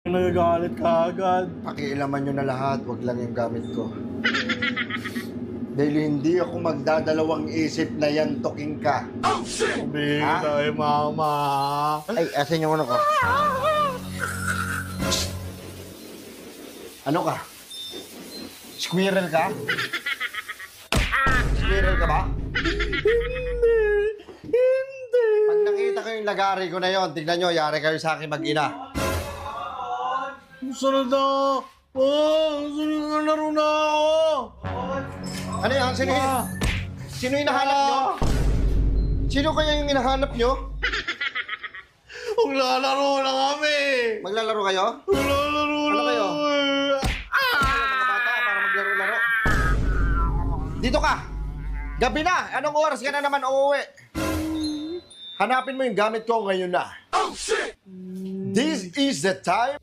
Nagagalit ka agad. Pakialaman nyo na lahat, wag lang yung gamit ko. Dahil hindi ako magdadalawang isip na yan, toking ka. Sabihin Ha? tayo, mama. Ay, asan yung ano ko? Ano ka? Squirrel ka? Squirrel ka ba? Hindi. Pag nakita ko yung lagari ko na yon, tignan nyo, yari kayo sa akin mag-ina. Sunod na ako. Sunod na laro na ako. Ano yan? Sino yung hinahanap nyo? Sino kaya yung hinahanap nyo? Maglalaro na kami. Maglalaro kayo? Maglalaro Ano na kayo? kami. Mga bata, para maglaro-laro. Dito ka! Gabi na! Anong oras ka na naman uuwi? Hanapin mo yung gamit ko ngayon na. Oh, shit! This is the time